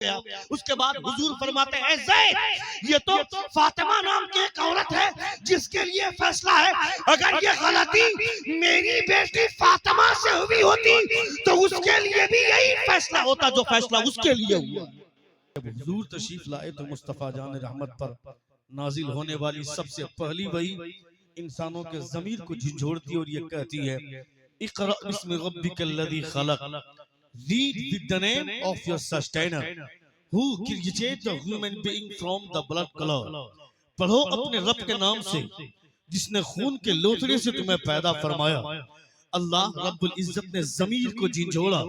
गया। उसके बाद हुजूर फरमाते हैं ज़ैद, ये तो फातिमा नाम की एक औरत है जिसके लिए फैसला है। अगर ये गलती मेरी बेटी फातिमा से हुई होती तो उसके लिए भी यही फैसला होता जो फैसला उसके लिए हुआ। जब हुजूर तशरीफ लाए तो मुस्तफा जान रहमत पर नाजिल होने वाली सबसे पहली वही इंसानों के ज़मीर को झिझोड़ती और ये कहती है Iqra बिस्मि रब्बिकल्लज़ी खलक़, read with the name of your sustainer who created the human being from the blood color। पढ़ो अपने रब के नाम से जिसने खून के लोथड़े से तुम्हें पैदा फरमाया। अल्लाह रब्बुल इज्जत ने ज़मीर को झिझोड़ा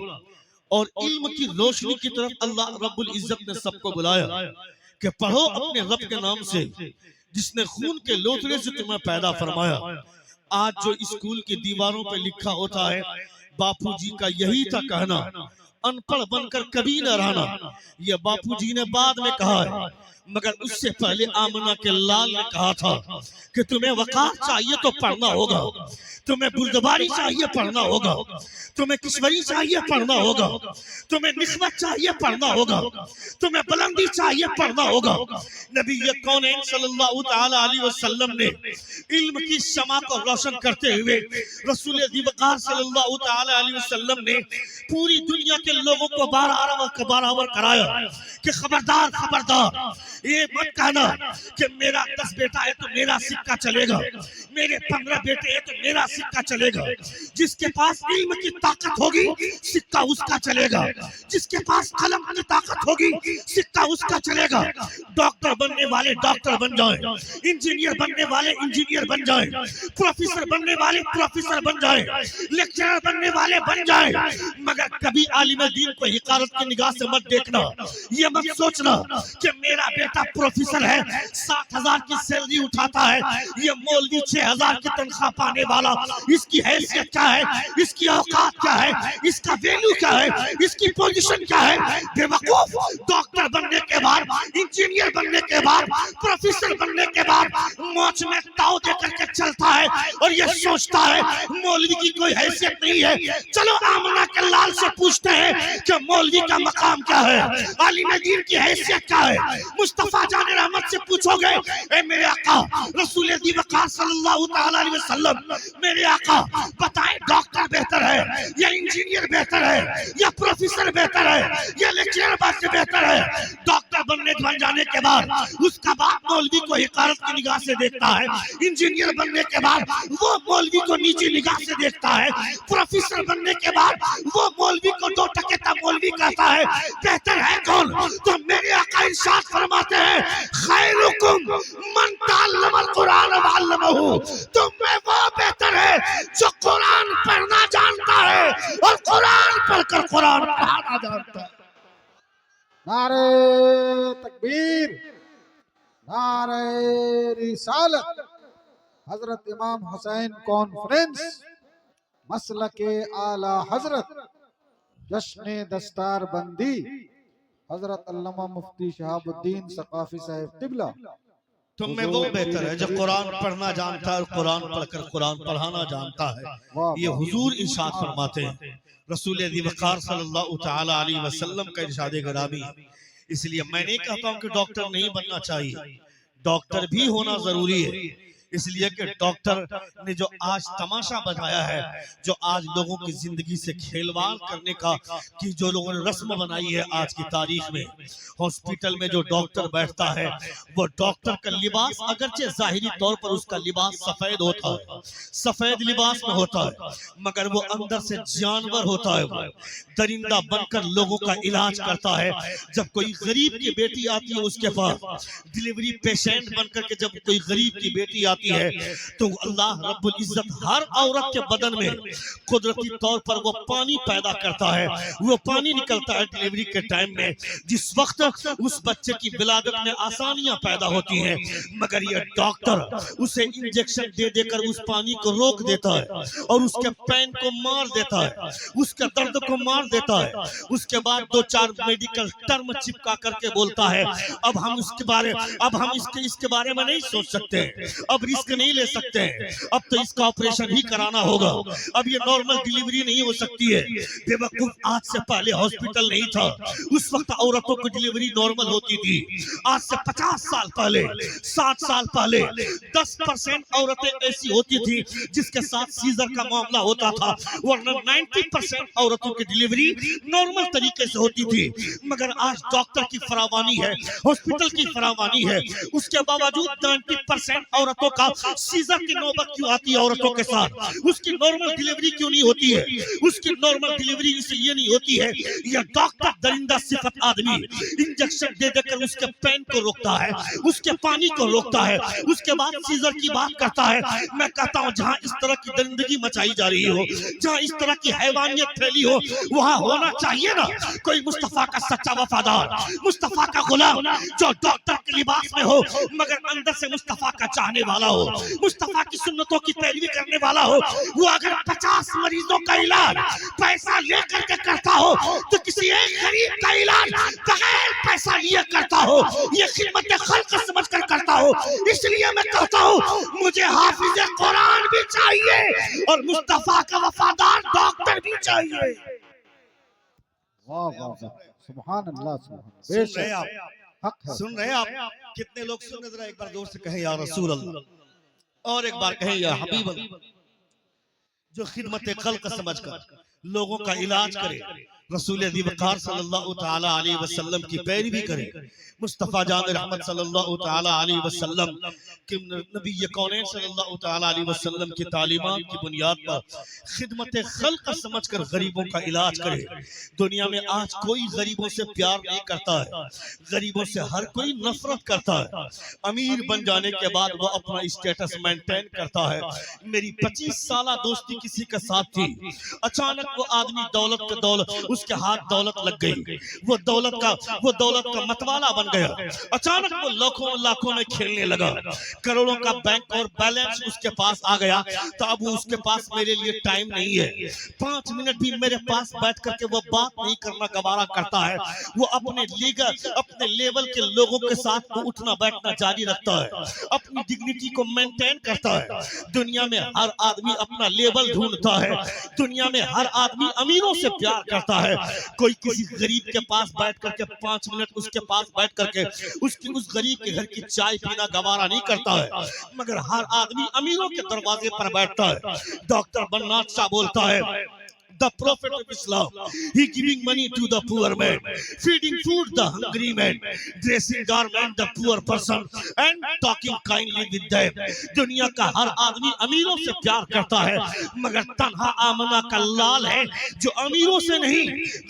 और इल्म की रोशनी की तरफ अल्लाह रब्बुल इज्जत ने सबको बुलाया कि पढ़ो अपने रब के नाम से जिसने खून के लोथड़े से तुम्हें पैदा फरमाया। आज जो स्कूल की दीवारों पे लिखा होता है बापूजी का यही था कहना, अनपढ़ बनकर कभी न रहना। यह बापूजी ने बाद में कहा है, मगर उससे पहले आमना के लाल ने कहा था कि तुम्हें वक़ार चाहिए तो पढ़ना होगा, तुम्हें बुर्दबारी चाहिए पढ़ना होगा, तुम्हें किश्वरी चाहिए पढ़ना होगा, तुम्हें निस्बत चाहिए पढ़ना होगा, तुम्हें बुलंदी चाहिए पढ़ना होगा। नबी कौनैन सल्लल्लाहु तआला अलैहि वसल्लम ने इल्म की शमा को रोशन करते हुए रसूल दिवकार सल्लल्लाहु तआला अलैहि वसल्लम ने पूरी दुनिया के लोगों को बारहवर कराया कि खबरदार खबरदार, ये मत कहना कि मेरा 10 बेटा है तो मेरा सिक्का चलेगा, मेरे 15 बेटे हैं तो मेरा सिक्का चलेगा। जिसके पास इल्म की ताकत होगी सिक्का उसका चलेगा, जिसके पास कलम की ताकत होगी सिक्का उसका चलेगा। डॉक्टर बनने वाले डॉक्टर बन जाए, इंजीनियर बनने वाले इंजीनियर बन जाए, प्रोफेसर बनने वाले प्रोफेसर बन जाए, लेक्चरर बनने वाले बन जाए, मगर कभी आलिम दीन को हिकारत की निगाह से मत देखना। ये मत सोचना कि मेरा बेटा प्रोफेसर है, 60,000 की सैलरी उठाता है, ये मौलवी 6,000 की तनख्वाह पाने वाला, इसकी हैसियत क्या है, इसकी औकात क्या है, इसका वैल्यू क्या है, इसकी पोजीशन क्या है। बेवकूफ, डॉक्टर बनने के बाद, इंजीनियर बनने के बाद, प्रोफेसर बनने के बाद मौज में ताव दे करके चलता है और ये सोचता है मौलवी की कोई हैसियत नहीं है। चलो आमना के लाल से पूछते हैं कि मौलवी का मकाम क्या है, आलिम दीन की हैसियत क्या है। मुस्तफा जान रहमत से पूछोगे, ए मेरे आका रसूल दी वक़ार सल्लल्लाहु तआला अलैहि वसल्लम, मेरे आका बताएं डॉक्टर बेहतर है या इंजीनियर बेहतर है या प्रोफेसर बेहतर है या लेक्चरर बेहतर है। डॉक्टर बन जाने के बाद उसका बाप मौलवी को हिकारत की निगाह से देखता है, इंजीनियर बनने के बाद वो मौलवी को नीची निगाह से देखता है, प्रोफेसर बनने के बाद वो मौलवी को 2 टकेता मौलवी कहता है। बेहतर है कौन? तो मेरे आका इरशाद फरमाते हैं खैरुकुम मन तअल्लमल कुरान व अल्लमहु, तुम में वो बेहतर है जो कुरान पढ़ना जानता है और कुरान पढ़कर कुरान पढ़ाना जानता है। नारे तकबीर, नारे रिसालत। हजरत इमाम हुसैन कॉन्फ्रेंस मसलके आला हजरत जश्न दस्तार बंदी हजरत अल्लामा मुफ्ती शहाबुद्दीन सकाफी साहिब क़िबला। तुम में वो बेहतर है जो कुरान पढ़ना जानता है और कुरान पढ़कर कुरान पढ़ाना जानता है। ये हुजूर इरशाद फरमाते हैं, रसूल वक़ार सल्लल्लाहु तआला अलैहि वसल्लम का इरशाद गिरामी। इसलिए मैं नहीं कहता हूँ कि डॉक्टर नहीं बनना चाहिए, डॉक्टर भी होना जरूरी है। इसलिए कि डॉक्टर ने जो आज तमाशा बनाया है, जो आज लोगों की जिंदगी से खेलवाड़ करने का कि जो लोगों ने रस्म बनाई है आज की तारीख में, हॉस्पिटल में जो डॉक्टर बैठता है वो डॉक्टर का लिबास अगरचे जाहिरी तौर पर उसका लिबास सफेद होता है, सफेद लिबास में होता है, मगर वो अंदर से जानवर होता है, वो दरिंदा बनकर लोगों का इलाज करता है। जब कोई गरीब की बेटी आती है उसके पास, डिलीवरी पेशेंट बनकर के जब कोई गरीब की बेटी आती है तो अल्लाह रब्बुल इज्जत हर औरत के बदन में कुदरती तौर पर वो पानी पैदा करता है। वो पानी निकलता है डिलीवरी के टाइम में, जिस वक्त उस बच्चे की विलादत में आसानियां पैदा होती हैं, मगर ये डॉक्टर उसे इंजेक्शन दे देकर उस पानी को रोक देता है और उसके पेन को मार देता है, उसके दर्द को मार देता है। उसके बाद 2-4 मेडिकल टर्म चिपका करके बोलता है अब हम इसके बारे में नहीं सोच सकते, अब रिस्क नहीं ले सकते हैं, अब तो इसका ऑपरेशन ही कराना होगा, अब ये नॉर्मल डिलीवरी नहीं हो सकती है। बेवकूफ, आज से पहले हॉस्पिटल नहीं था, उस वक्त औरतों की डिलीवरी नॉर्मल होती थी। आज से 50 साल पहले, 60 साल पहले 10% औरतें ऐसी होती थी जिसके साथ सीजर का मामला होता था, वरना 90% औरतों की डिलीवरी नॉर्मल तरीके से होती थी। मगर आज डॉक्टर की फरावानी है, हॉस्पिटल की फरावानी है, उसके बावजूद 90% औरतों का सीजर की नौबत क्यों आती है औरतों के साथ? उसकी नॉर्मल डिलीवरी क्यों नहीं होती है? उसकी नॉर्मल डिलीवरी इसलिए नहीं होती है, यह डॉक्टर दरिंदा सिफत आदमी इंजेक्शन दे देकर उसके पेन को रोकता है, उसके पानी को रोकता है, उसके बाद सीजर की बात करता है। मैं कहता हूँ जहाँ इस तरह की दरिंदगी मचाई जा रही हो, जहाँ इस तरह की हैवानियत फैली हो, वहाँ होना चाहिए ना कोई मुस्तफा का सच्चा वफादार, मुस्तफा का गुलाम, जो डॉक्टर के लिबास में हो मगर अंदर से मुस्तफा का चाहने वाला हो, मुस्तफा की सुन्नतों की पैरवी करने वाला हो। वो अगर 50 मरीजों का इलाज पैसा लेकर के करता हो तो किसी एक गरीब का इलाज बगैर पैसा लिए करता हो, ये खिदमत खल्क समझ कर करता हो। इसलिए मैं कहता हूँ मुझे हाफिज कुरान भी चाहिए और मुस्तफा का वफादार डॉक्टर भी चाहिए। वाह वाह वाह, सुभान अल्लाह, सुन रहे हैं आप? हक है। सुन रहे हैं आप? कितने लोग सुन रहे? एक बार जोर से कहें या रसूल अल्लाह, और एक बार कहें या हबीब अल्लाह। जो खिदमत खल्क समझकर लोगों का इलाज करे, रसूल वक़ार सल्लल्लाहु तआला अलैहि वसल्लम की पैरवी करे, मुस्तफ़ा जान रहमत सल्लल्लाहु तआला अलैहि वसल्लम के नबी कौनैन सल्लल्लाहु तआला अलैहि वसल्लम की तालीमात की बुनियाद पर खिदमत खल्क समझकर गरीबों का इलाज करे। दुनिया में आज कोई गरीबों से प्यार नहीं करता है, गरीबों से हर कोई नफरत करता है। अमीर बन जाने के बाद वो अपना स्टेटस मेंटेन करता है। मेरी 25 साल दोस्ती किसी के साथ थी, अचानक वो आदमी दौलत के दौलत, उसके हाथ दौलत लग गई, वो दौलत का मतवाला बन गया। अचानक वो लाखों में खेलने लगा, करोड़ों का बैंक और बैलेंस उसके पास आ गया। तो अब उसके पास मेरे लिए टाइम नहीं है, 5 मिनट भी मेरे पास बैठ करके वो बात नहीं करना गवारा करता है। वो अपने लेवल के लोगों के साथ वो उठना बैठना जारी रखता है, अपनी डिग्निटी को मेंटेन करता है। दुनिया में हर आदमी अपना लेवल ढूंढता है, दुनिया में हर आदमी अमीरों से प्यार करता है। कोई किसी गरीब के पास बैठ करके 5 मिनट उसके पास बैठ करके उस गरीब के घर की चाय पीना गवारा नहीं करता है, मगर हर आदमी अमीरों के दरवाजे पर बैठता है। डॉक्टर बन्नाथ शाह बोलता है, the prophet of Islam, he giving money to the poor man, feeding food the hungry man, dressing garment the poor person and talking kindly with them. दुनिया का हर आदमी अमीरों से प्यार करता है, मगर तन्हा आमना का लाल है जो अमीरों से नहीं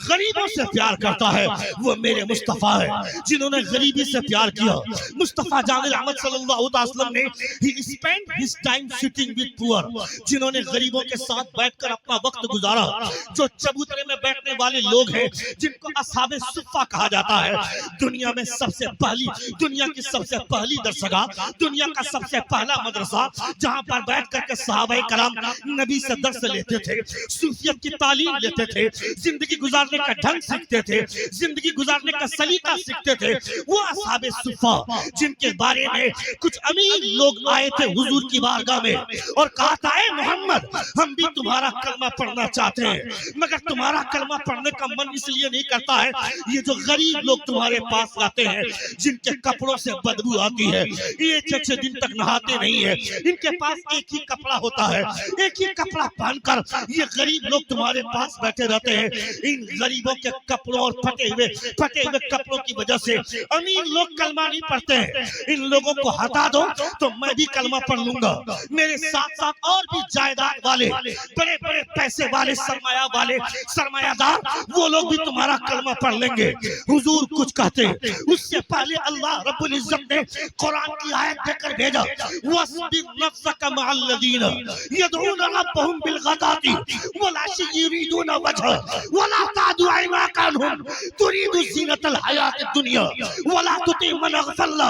गरीबों से प्यार करता है। वो मेरे मुस्तफा है जिन्होंने गरीबी से प्यार किया। मुस्तफा जान रहमत सल्लल्लाहु अलैहि वसल्लम ने he spent his time sitting with poor, जिन्होंने गरीबों के साथ बैठकर अपना वक्त गुजारा। जो चबूतरे में बैठने वाले लोग हैं जिनको असहाबे सुफ़ा कहा जाता है, दुनिया में सबसे पहली, दुनिया की सबसे पहली दरसगाह, दुनिया का सबसे पहला मदरसा जहां पर बैठ करके सहाबाए कराम नबी से दर्स लेते थे, सूफियत की तालीम लेते थे, जिंदगी गुजारने का ढंग सीखते थे, जिंदगी गुजारने का सलीका सीखते थे, वो असहाबे सुफ़ा जिनके बारे में कुछ अमीर लोग आए थे हुजूर की बारगाह में और कहा था, ऐ मोहम्मद हम भी तुम्हारा कलमा पढ़ना चाहते हैं, मगर तुम्हारा कलमा पढ़ने का मन इसलिए नहीं करता है, ये जो गरीब लोग तुम्हारे पास आते हैं जिनके कपड़ों से बदबू आती है, ये 6 दिन तक नहाते नहीं है, इनके पास एक ही कपड़ा होता है, एक ही कपड़ा पहनकर ये गरीब लोग तुम्हारे पास बैठे रहते हैं। इन गरीबों के कपड़ों और फटे हुए कपड़ों की वजह से अमीर लोग कलमा नहीं पढ़ते हैं। इन लोगों को हटा दो तो मैं भी कलमा पढ़ लूंगा। मेरे साथ साथ और भी जायदाद वाले, बड़े बड़े पैसे वाले, सरमायादार, वो लोग भी तुम्हारा कलमा पढ़ लेंगे। हुजूर कुछ कहते, उससे पहले अल्लाह रब्बुल इज्जत ने कुरान की आयत देकर भेजा, वस्बिर नफ्सक मअल्लज़ीना यदऊना रब्बहुम बिलगदाति वलाशि युरीदूना वजह वला तादु ऐनाका अन्हुम तुरीदु ज़ीनतल हयातिद दुनिया वला तुति मन अग़फलना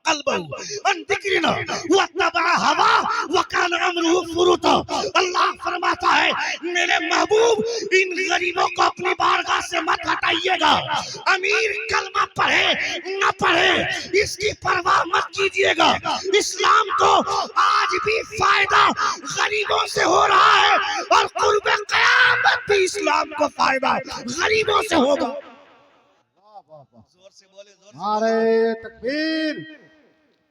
क़ल्बहु अन ज़िक्रिना वत्तबअ हवा व कान अमरुहु फुरुता। अल्लाह फरमाता है मेरे महबूब इन गरीबों को अपनी बारगाह से मत हटाइएगा। अमीर कलमा पढ़े न पढ़े इसकी परवाह मत कीजिएगा। इस्लाम को आज भी फायदा गरीबों से हो रहा है और कुर्बे क़यामत भी इस्लाम को फायदा गरीबों से होगा। जोर से बोले, जोर से नारे तकबीर,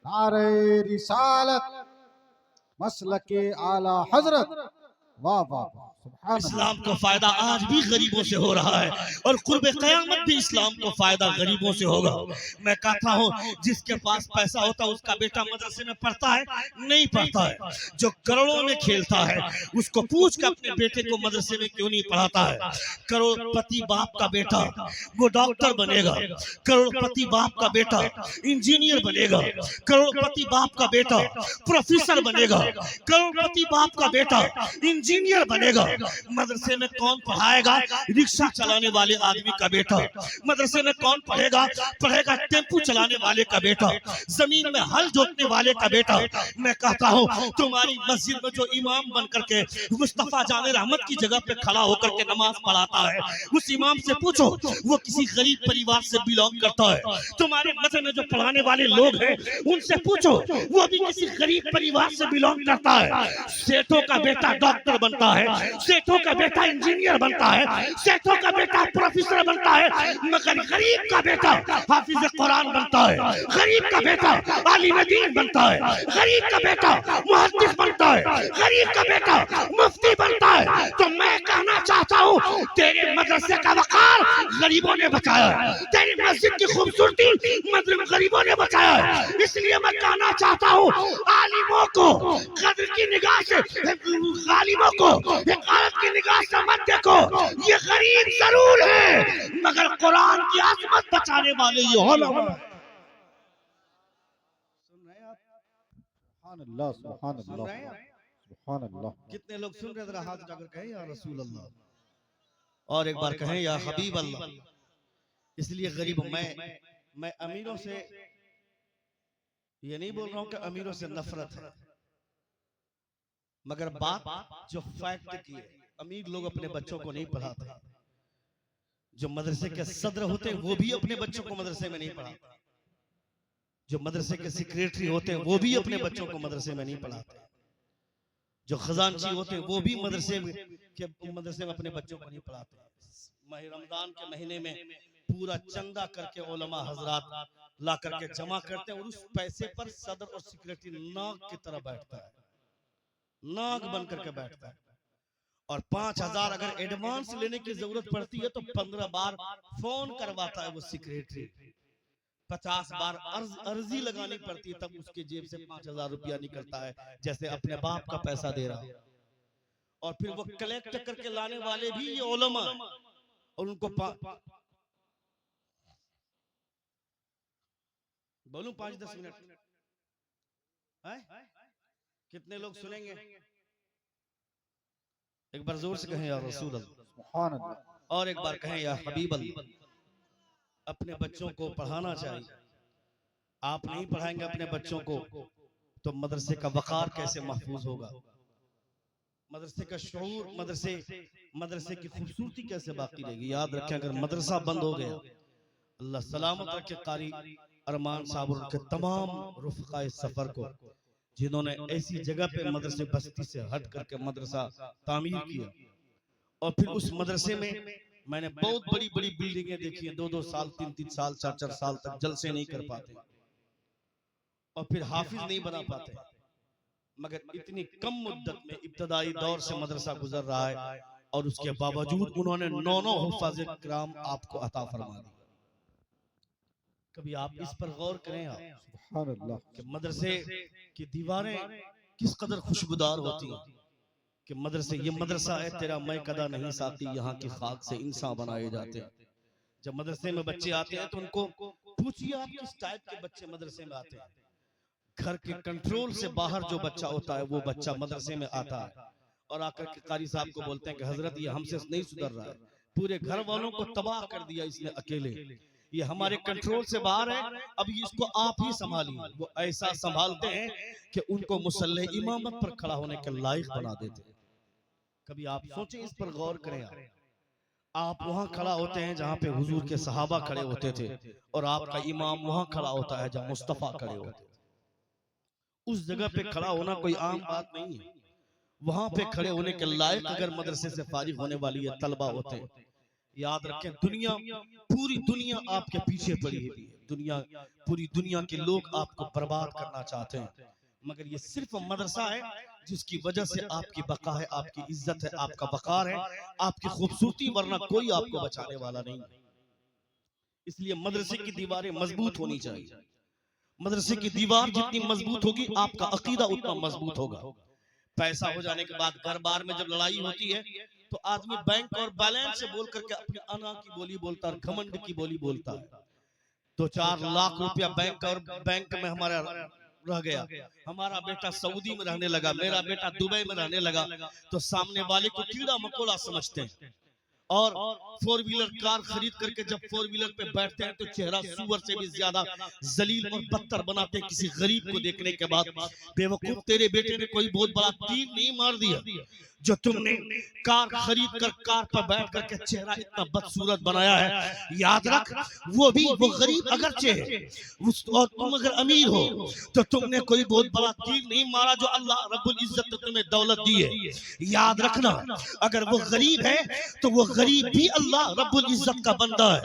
नारे रिसालत, मसलके आला हजरत। वाह वाह वाह, सुभान अल्लाह। इस्लाम को फायदा आज भी गरीबों से हो रहा है और कुर्बे क़यामत भी इस्लाम को फायदा गरीबों से होगा। मैं कहता हूँ जिसके पास पैसा होता है उसका बेटा मदरसे में पढ़ता है नहीं पढ़ता है। जो करोड़ों में खेलता है उसको पूछ कर अपने बेटे को मदरसे में क्यों नहीं पढ़ाता है। करोड़पति बाप का बेटा वो डॉक्टर बनेगा, करोड़पति बाप का बेटा इंजीनियर बनेगा, करोड़पति बाप का बेटा प्रोफेसर बनेगा, करोड़पति बाप का बेटा इंजीनियर बनेगा। मदरसे में कौन पढ़ाएगा? रिक्शा चलाने वाले आदमी का बेटा। मदरसे में कौन पढ़ेगा टेम्पू चलाने वाले का बेटा, जमीन में हल जोतने वाले का बेटा। मैं कहता हूँ तुम्हारी मस्जिद में जो इमाम बन करके मुस्तफा जान रहमत की जगह पे खड़ा होकर के नमाज पढ़ाता है उस इमाम से पूछो वो किसी गरीब परिवार से बिलोंग करता है। तुम्हारे मदरसे में जो पढ़ाने वाले लोग हैं उनसे पूछो वो भी किसी गरीब परिवार से बिलोंग करता है। सेठों का बेटा डॉक्टर बनता है, सेठों का बेटा इंजीनियर बनता है, सेठों का बेटा प्रोफेसर बनता है, मगर गरीब का बेटा हाफिज कुरान बनता है, गरीब का बेटा आलिम दीन बनता है, गरीब का बेटा मुहद्दिस बनता है, गरीब का बेटा मुफ्ती बनता है। तो मैं कहना चाहता हूँ तेरे मदरसे का वकार गरीबों ने बचाया है, तेरी मस्जिद की खूबसूरती गरीबों ने बचाया है। इसलिए मैं कहना चाहता हूँ आलिमों को कद्र की निगाह से, गालिबों को हिकारत की निगाह से मत देखो। ये गरीब जरूर है मगर कुरान की आज़मत बचाने वाले ये उलमा हैं। सुन रहे हैं आप? सुभान अल्लाह, सुभान अल्लाह, सुभान अल्लाह। कितने लोग सुन रहे हैं? जरा हाथ उठाकर कहें या रसूल अल्लाह, और एक बार कहें या हबीब अल्लाह। इसलिए गरीब मैं अमीरों से ये नहीं बोल रहा हूं कि अमीरों से नफरत है, मगर बात जो फैक्ट की है अमीर लोग अपने बच्चों को नहीं पढ़ाते। जो मदरसे के सदर होते हैं वो भी अपने बच्चों को मदरसे में नहीं पढ़ाते। जो मदरसे के सेक्रेटरी होते हैं वो भी अपने बच्चों को मदरसे में नहीं पढ़ाते। जो खजानची होते हैं वो भी मदरसे में अपने बच्चों को नहीं पढ़ाते। रमजान के महीने में पूरा चंदा करके उलमा हजरात ला करके जमा करते हैं और उस पैसे पर सदर और सेक्रेटरी नाग की तरह बैठता है, नाग बन करके बैठता है। और 5,000 अगर एडवांस लेने की जरूरत पड़ती है तो 15 बार फोन करवाता है वो सेक्रेटरी, 50 बार अर्जी लगानी पड़ती है तब उसके जेब से 5,000 रुपया निकलता है, जैसे अपने बाप का पैसा दे रहा है। और फिर वो कलेक्ट करके लाने वाले भी ये उलमा, और उनको बोलूं 5-10 मिनट है? कितने लोग सुनेंगे? एक बार जोर से कहें या रसूल अल्लाह, सुभान अल्लाह। और एक बार कहें या हबीब अल्लाह। अपने बच्चों को पढ़ाना चाहिए। आप नहीं पढ़ाएंगे अपने बच्चों को तो मदरसे का वकार कैसे महफूज होगा? मदरसे का शऊर, मदरसे की खूबसूरती कैसे बाकी रहेगी? याद रखें अगर मदरसा बंद हो गया, अल्लाह सलामत रखे कारी अरमान साहब और उनके तमाम रुफ़क़ाए सफर को जिन्होंने ऐसी जगह पे मदरसे बस्ती से हट करके मदरसा तामीर किया। और फिर उस मदरसे में मैंने बहुत बड़ी बड़ी बिल्डिंगें देखी हैं, 2-2 साल 3-3 साल 4-4 साल तक जलसे नहीं कर पाते और फिर हाफिज नहीं बना पाते, मगर इतनी कम मुद्दत में इब्तदाई दौर से मदरसा गुजर रहा है और उसके बावजूद उन्होंने 9 हुफ़ाज़ किराम आपको अता फरमा दी। कभी आप इस पर गौर करें आप सुभान अल्लाह। कि मदरसे की दीवारें किस कदर खुशबूदार होती हैं कि मदरसे, ये मदरसा है तेरा मैं कदा नहीं साथी, यहाँ की खाक से इंसान बनाए जाते हैं। जब मदरसे में बच्चे आते हैं तो उनको पूछिए आप किस टाइप के बच्चे मदरसे में आते हैं। घर के कंट्रोल से बाहर जो बच्चा होता है वो बच्चा मदरसे में आता है और आकर के कारी साहब को बोलते हैं कि हजरत ये हमसे नहीं सुधर रहा है, पूरे घर वालों को तबाह कर दिया इसने अकेले, ये हमारे कंट्रोल से बाहर है। अब इसको आप ही संभालिए। वो ऐसा संभालते हैं कि उनको मुसल्ले इमामत पर खड़ा होने के लायक बना देते हैं। कभी आप सोचें, इस पर गौर करें। आप वहां खड़ा होते हैं जहां पे हुजूर के सहाबा खड़े होते थे, और आपका इमाम वहां खड़ा होता है जहां मुस्तफा खड़े होते थे। उस जगह पे खड़ा होना कोई आम बात नहीं है। वहां पे खड़े होने के लायक अगर मदरसे से फारिग होने वाली है तलबा होते हैं, याद रखें दुनिया, पूरी दुनिया आपके पीछे पड़ी है। दुनिया, पूरी दुनिया के लोग आपको बर्बाद करना चाहते हैं, मगर ये सिर्फ मदरसा है जिसकी वजह से आपकी बका है, आपकी इज्जत है, आपका वकार है, आपकी खूबसूरती, वरना कोई आपको बचाने वाला नहीं। इसलिए मदरसे की दीवारें मजबूत होनी चाहिए। मदरसे की दीवार जितनी मजबूत होगी, आपका अकीदा उतना मजबूत होगा। पैसा हो जाने के बाद घर बार में जब लड़ाई होती है तो आदमी बैंक और बैलेंस से बोल करके अपनी अना की बोली बोलता है, घमंड की बोली बोलता है। तो 4 लाख रुपया बैंक में हमारा रह गया, हमारा बेटा सऊदी में रहने लगा, मेरा बेटा दुबई में रहने लगा, तो सामने वाले को कीड़ा मकोड़ा समझते हैं। और 4 व्हीलर कार खरीद करके जब 4 व्हीलर पे बैठते हैं तो चेहरा सुअर से भी ज्यादा जलील और बदतर बनाते हैं किसी गरीब को देखने के बाद। बेवकूफ, तेरे बेटे ने कोई बहुत बड़ा तीर नहीं मार दिया जो तुमने कार खरीद कर कार पर बैठ करके चेहरा इतना बदसूरत बनाया है। याद रख, वो गरीब अगरचे है, और तुम अगर अमीर हो तो तुमने कोई बहुत बड़ा तीर नहीं मारा जो अल्लाह रब्बुल इज्जत ने तुम्हें दौलत दी है। याद रखना, अगर वो गरीब है तो वो गरीब भी अल्लाह रब्बुल इज्जत का बंदा है,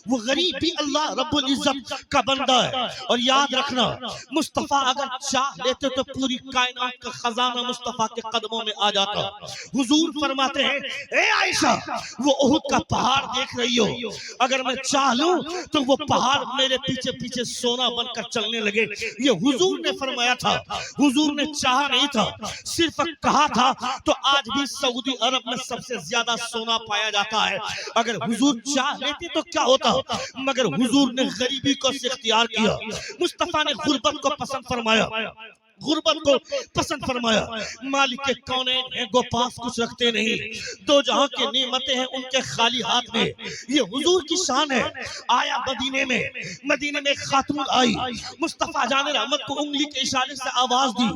वो गरीब भी अल्लाह रब्बुल इज्जत का बंदा है। और याद रखना, मुस्तफा अगर चाह लेते तो पूरी कायनात का खजाना मुस्तफा के कदमों में आ जाता। हुजूर फरमाते हैं, ए आयशा, वो उहुद का पहाड़ देख रही हो, अगर मैं चाह लूं तो वो पहाड़ मेरे पीछे पीछे सोना बनकर चलने लगे। ये हुजूर ने फरमाया था, हुजूर ने चाहा नहीं था, सिर्फ कहा था। तो आज भी सऊदी अरब में सबसे ज्यादा सोना पाया जाता है। अगर हुजूर चाह लेते तो क्या होता, मगर हुजूर ने गरीबी को इख्तियार किया। मुस्तफा ने गुर्बत को पसंद फरमाया, गुर्बत को पसंद फरमाया। मालिक के कौने गो पास कुछ रखते नहीं, दो जहां की नेमतें हैं उनके खाली हाथ में। ये हुजूर की शान है। आया मदीने में खातून आई, मुस्तफा जान रहमत को उंगली के इशारे से आवाज दी,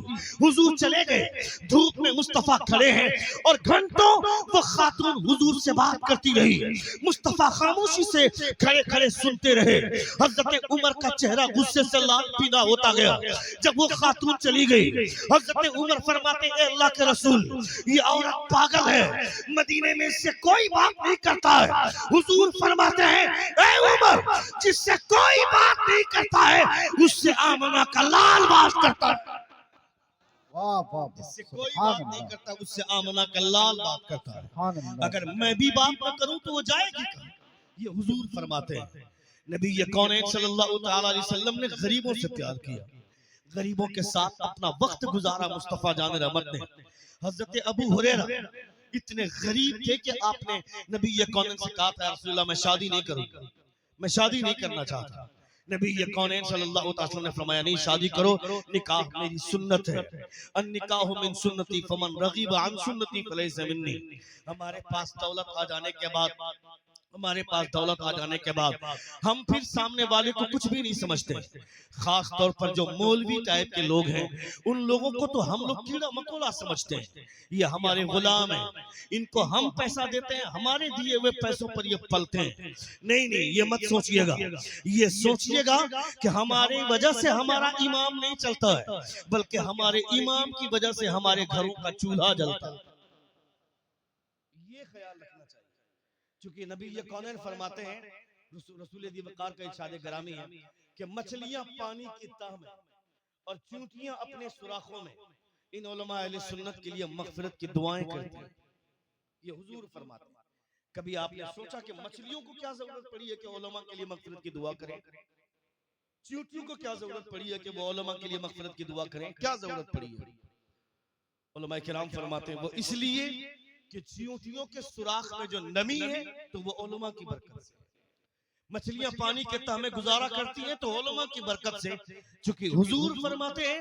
हुजूर चले गए। धूप में मुस्तफा खड़े हैं और घंटों वो खातून हुजूर से बात करती रही। मुस्तफा खामोशी से खड़े खड़े सुनते रहे। हजरत उमर का चेहरा गुस्से से लाल पीला होता गया। जब वो खातून चली गई, हजरत उमर फरमाते हैं, अल्लाह के रसूल, ये औरत पागल है, मदीने में इससे कोई बात नहीं करता है। हुजूर फरमाते हैं, ए उमर, जिससे कोई बात नहीं करता है उससे आमना का लाल बात करता है। जिससे कोई बात नहीं करता उससे आमना का लाल बात करता है। अगर मैं भी बात न करूं तो वो जाएगी कहां? ये हुजूर फरमाते हैं। नबी कौनैन सल्लल्लाहु तआला अलैहि वसल्लम ने गरीबों से प्यार किया, गरीबों के साथ अपना वक्त गुजारा। मुस्तफा जान रहमत ने, हजरत अबू हुरैरा इतने गरीब थे कि आपने नबी कौनैन से कहा था, रसूलल्लाह मैं शादी नहीं करूंगा, मैं शादी नहीं करना चाहता। नबी कौनैन सल्लल्लाहु अलैहि वसल्लम ने फरमाया, नहीं शादी करो, निकाह मेरी सुन्नत है। अन्निकाहु मिन सुन्नती फमन रगीब अन सुन्नती फलैसा मिन्नी। हमारे पास दौलत आ जाने के बाद, हमारे पास दौलत आ जाने के बाद हम फिर सामने वाले को कुछ भी नहीं समझते। खास तौर पर जो मौलवी टाइप के लोग हैं, उन लोगों को तो हम लोग कीड़ा मकोड़ा समझते हैं। ये हमारे गुलाम हैं, इनको हम पैसा देते हैं, हमारे दिए हुए पैसों पर ये पलते हैं। नहीं नहीं, ये मत सोचिएगा, ये सोचिएगा कि हमारे वजह से हमारा इमाम नहीं चलता है, बल्कि हमारे इमाम की वजह से हमारे घरों का चूल्हा जलता है। ये ख्याल रखना चाहिए। चूंकि नबी कौनैन फरमाते हैं, रसूल दी वकार का इरशाद ग्रामी है कि मछलियां पानी की तह में और चूंटियां अपने सुराखों में इन उलमा अहले सुन्नत के लिए मगफिरत की दुआएं करती हैं। ये हुजूर फरमाते हैं। कभी आपने सोचा कि मछलियों को क्या जरूरत पड़ी है कि उलमा के लिए मगफिरत की दुआ करें? चूंटियों को क्या जरूरत पड़ी है कि वो उलमा के लिए मगफिरत की दुआ करें? क्या जरूरत पड़ी है? उलमा किराम फरमाते हैं, वो इसलिए कि चींटियों के सुराख में जो नमी है तो वो उलमा की बरकत से। मछलियां पानी के तह में गुजारा करती हैं तो उलमा की बरकत से। चूंकि हुजूर फरमाते हैं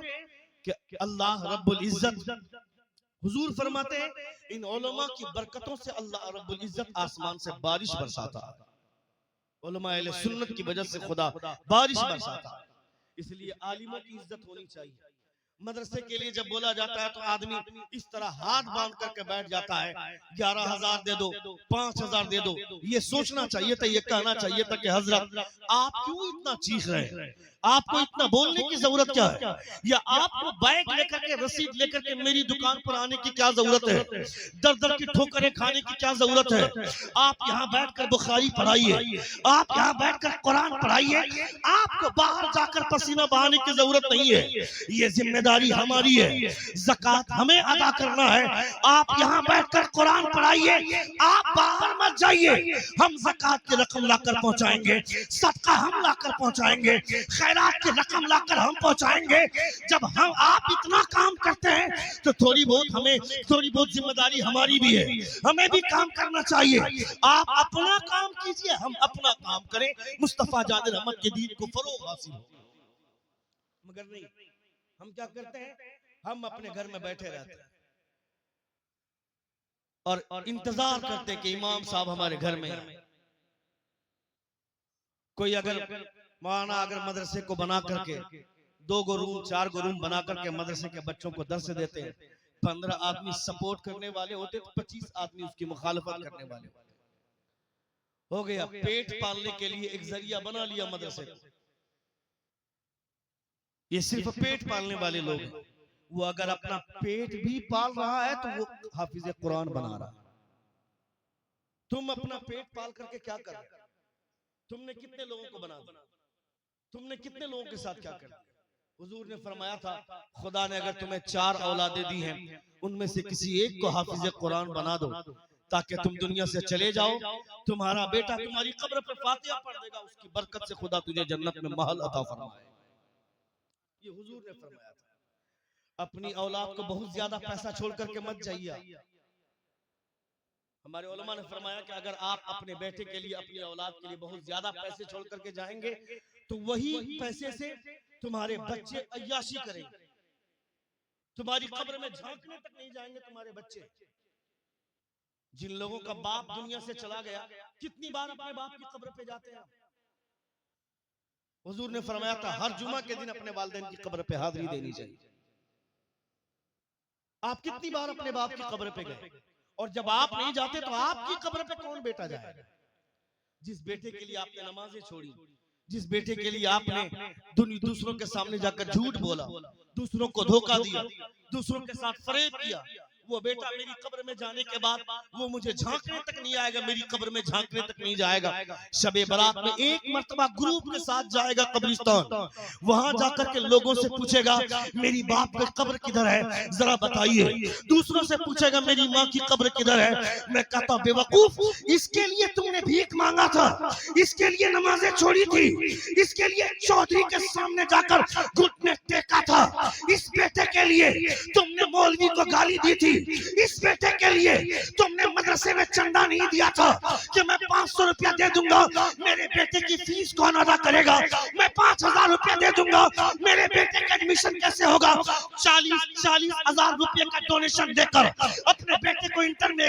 कि अल्लाह रब्बुल इज्जत, हुजूर फरमाते हैं इन उलमा की बरकतों से अल्लाह रब्बुल इज्जत आसमान से बारिश बरसाता है। उलमा अहले सुन्नत की वजह से खुदा बारिश बरसाता है। इसलिए आलिमों की इज्जत होनी चाहिए। मदरसे के लिए जब बोला जाता है तो आदमी इस तरह हाथ बांध करके बैठ जाता है, 11,000 दे दो, 5,000 दे दो। ये सोचना चाहिए था, ये कहना चाहिए था कि हजरत आप क्यों इतना चीख रहे हैं, आपको इतना बोलने की जरूरत क्या है, या आपको बैग लेकर के रसीद लेकर के मेरी दुकान पर आने की क्या जरूरत है, दर दर की ठोकरें खाने की क्या जरूरत है। आप यहाँ बैठकर बुखारी पढ़ाइए, आप यहाँ बैठकर कुरान पढ़ाइए, आपको बाहर जाकर पसीना बहाने की जरूरत नहीं है। ये जिम्मेदारी हमारी है, ज़कात हमें अदा करना है। आप यहाँ बैठकर कुरान पढ़ाइए, आप बाहर मत जाइए। हम ज़कात की रकम लाकर पहुंचाएंगे, सदका हम लाकर पहुंचाएंगे, खैरात की रकम लाकर हम पहुंचाएंगे। जब हम आप इतना काम करते हैं तो थोड़ी बहुत जिम्मेदारी हमारी भी है, हमें भी काम करना चाहिए। आप अपना काम कीजिए, हम अपना काम करें, मुस्तफा जान रहमत के दीन को फरोग हासिल हो। मगर नहीं, हम क्या करते हैं, हम अपने घर में बैठे रहते हैं और इंतजार करते हैं कि इमाम साहब हमारे घर में आए। कोई अगर माना अगर मदरसे को बना करके 2 गो रूम 4 गो रूम बना करके मदरसे के बच्चों को दर्स देते हैं, 15 आदमी सपोर्ट करने वाले होते तो 25 आदमी उसकी मुखालफत करने वाले होते। हो गया, पेट पालने के लिए एक जरिया बना लिया मदरसे को। ये सिर्फ पेट पालने वाले लोग हैं। वो अगर अपना पेट भी पाल रहा है तो वो हाफिज कुरान बना रहा है। तुम अपना पेट पाल करके क्या कर रहे हो? तुमने कितने लोगों को बना दिया? तुमने कितने लोगों के साथ क्या कर? हुजूर ने फरमाया था, खुदा ने अगर तुम्हें 4 औलादे दी हैं, उनमें से किसी एक को हाफिज कुरान बना दो ताकि तुम दुनिया से चले जाओ, तुम्हारा बेटा तुम्हारी कब्र पर फातिहा पढ़ देगा, उसकी बरकत से खुदा तुझे जन्नत में महल अता फरमाए। ये हुजूर ने फरमाया था। अपनी औलाद को बहुत ज्यादा पैसा छोड़ करके मत जाइए। हमारे उलमा ने फरमाया कि अगर आप अपने बेटे के लिए, अपनी औलाद के लिए बहुत ज्यादा पैसे छोड़ करके जाएंगे तो वही पैसे से तुम्हारे बच्चे अय्याशी करेंगे, तुम्हारी कब्र में झांकने तक नहीं जाएंगे तुम्हारे बच्चे। जिन लोगों का बाप दुनिया से चला गया, कितनी बार अपने बाप की कब्र पे जाते हैं? हुजूर ने फरमाया था, हर जुमा के दिन अपने वालिदैन की कब्र पे हाजिरी देनी चाहिए। आप कितनी बार अपने बाप की कब्र पे गए? और जब आप नहीं जाते तो आपकी कब्र पे कौन बेटा जाएगा? जिस बेटे के लिए आपने नमाजें छोड़ी, जिस बेटे के लिए आपने दूसरों के सामने जाकर झूठ बोला, दूसरों को धोखा दिया, दूसरों के साथ फरेब किया, वो बेटा मेरी कब्र में जाने के बाद वो मुझे झांकने तक नहीं आएगा, मेरी कब्र में झांकने तक नहीं जाएगा। शबे बारात में एक मर्तबा ग्रुप के साथ जाएगा कब्रिस्तान, वहां जाकर के लोगों से पूछेगा मेरी बाप की कब्र किधर है, जरा बताइए। दूसरों से पूछेगा मेरी माँ की कब्र किधर है। मैं कहता बेवकूफ, इसके लिए तुमने भीख मांगा था, इसके लिए नमाजें छोड़ी थी, इसके लिए चौधरी के सामने जाकर घुटने टेका था, इस बेटे के लिए तुमने मौलवी को गाली दी थी, इस बेटे के लिए तुमने मदरसे में चंदा नहीं दिया था कि मैं 500 रुपया दे दूंगा, मेरे बेटे की फीस कौन अदा करेगा, मैं 5,000 रुपया दे दूंगा, मेरे बेटे का एडमिशन कैसे होगा। 40,000 रुपये का डोनेशन देकर अपने बेटे को इंटर में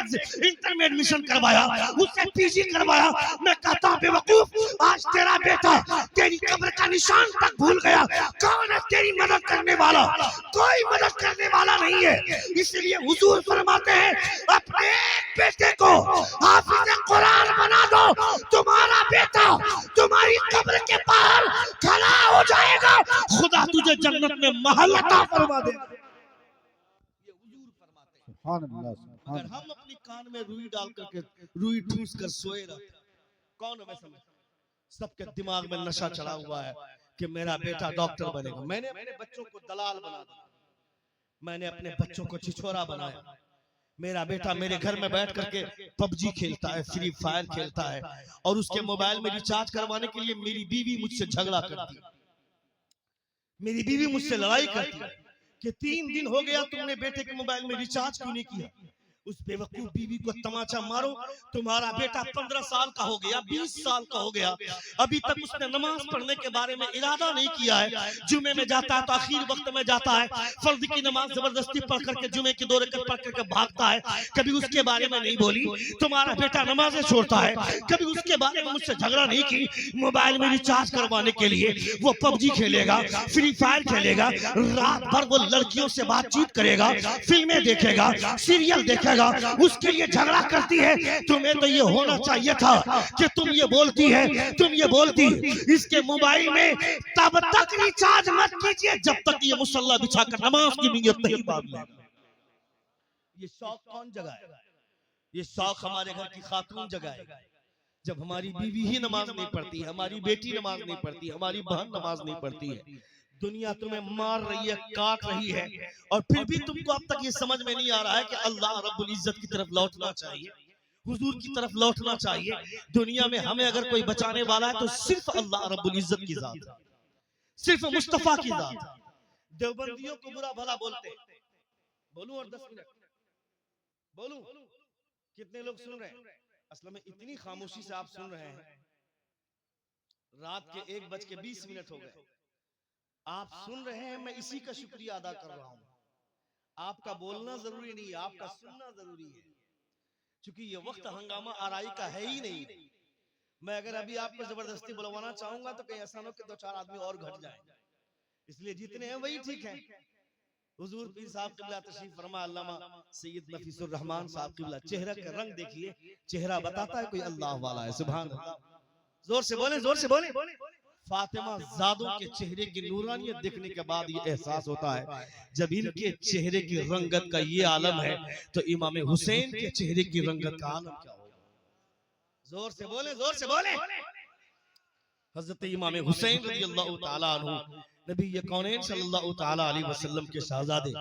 एडमिशन करवाया, उससे पीजी करवाया। मैं कहता हूं बेवकूफ, आज तेरा बेटा तेरी कब्र का निशान तक भूल गया। कौन है तेरी मदद करने वाला? कोई मदद करने वाला नहीं है। इसलिए हुजूर फरमाते हैं, अपने बेटे को हाफिज कुरान बना दो, तुम्हारा बेटा तुम्हारी कब्र के बाहर खड़ा हो जाएगा, खुदा तुझे जन्नत में महल अता फरमा दे। ये हुजूर फरमाते हैं। सुभान अल्लाह, सुभान अगर हम अपनी कान में रुई डाल करके रुई ठूस कर सोए रहते, कौन हमें समझ? सबके दिमाग में नशा चढ़ा हुआ है कि मेरा बेटा डॉक्टर बनेगा। मैंने अपने बच्चों को दलाल बना दिया, मैंने अपने बच्चों को छिछोरा बनाया। मेरा बेटा मेरे घर में बैठ करके पबजी खेलता है, फ्री फायर खेलता है, और उसके मोबाइल में रिचार्ज करवाने के लिए मेरी बीवी मुझसे झगड़ा करती है, मेरी बीवी मुझसे लड़ाई करती है कि 3 दिन हो गया तुमने बेटे के मोबाइल में रिचार्ज क्यों नहीं किया। उस बेवकूफ बीवी को तमाचा मारो। तुम्हारा बेटा 15 साल का हो गया, 20 साल का हो गया, अभी तक उसने नमाज पढ़ने के बारे में इरादा नहीं किया है। जुमे में जाता है तो आखिर वक्त में जाता है, फर्ज की नमाज जबरदस्ती पढ़ करके जुमे की 2 रकात पढ़ करके भागता है, कभी उसके बारे में नहीं बोली। तुम्हारा बेटा नमाजें छोड़ता है, कभी उसके बारे में मुझसे झगड़ा नहीं की। मोबाइल में रिचार्ज करवाने के लिए वो पबजी खेलेगा, फ्री फायर खेलेगा, रात भर वो लड़कियों से बातचीत करेगा, फिल्में देखेगा, सीरियल देखेगा, उसके लिए झगड़ा करती है। तुम्हें तो ये होना चाहिए था कि तुम ये बोलती है, तुम ये बोलती इसके मोबाइल में तब तक रिचार्ज मत कीजिए जब तक ये मुसल्ला बिछाकर नमाज की नियत नहीं बांध ले। ये शौक कौन जगाएगा? ये शौक हमारे घर की खातून जगाएगा। जब हमारी बीवी ही नमाज नहीं पढ़ती, हमारी बेटी नमाज नहीं पढ़ती, हमारी बहन नमाज नहीं पढ़ती है, दुनिया तुम्हें मार रही है, काट रही है, और फिर भी तुमको अब तक ये समझ में नहीं आ रहा है कि अल्लाह रब्बुल इज्जत की तरफ लौटना चाहिए, हुजूर की तरफ लौटना चाहिए। दुनिया में हमें अगर कोई बचाने वाला है तो सिर्फ अल्लाह रब्बुल इज्जत की जात है, सिर्फ मुस्तफा की जात है। देवबंदियों को बुरा भला बोलते, बोलूं और 10 मिनट बोलूं? कितने लोग सुन रहे हैं? असल में इतनी खामोशी से आप सुन रहे हैं, रात के 1:20 हो गए, आप सुन रहे हैं, मैं इसी का शुक्रिया अदा कर रहा हूं। आपका बोलना जरूरी नहीं है, आपका सुनना जरूरी है, क्योंकि ये वक्त हंगामा आराई का है ही नहीं। मैं अगर अभी आपको जबरदस्ती बुलवाना चाहूंगा तो कहीं ऐसा ना कि 2-4 आदमी और घट जाए, इसलिए जितने हैं वही ठीक है। हुजूर पीर साहब किबला तशरीफ फरमा, अल्लामा सैयद नफीसुर रहमान साहब किबला, चेहरा का रंग देखिए, चेहरा बताता है कोई अल्लाह वाला है। सुभान अल्लाह, जोर से बोले, जोर से बोले। फातिमा ज़ादों के चेहरे की नूरानियत देखने के बाद ये एहसास होता है, जब इनके चेहरे की रंगत का ये आलम है तो इमाम हुसैन के चेहरे की रंगत का आलम क्या होगा? जोर से बोले, जोर से बोले। हजरत इमाम हुसैन रज़ियल्लाहु ताला अन्हु, नबी कौनैन सल्लल्लाहु ताला अलैहि वसल्लम के शहजादे,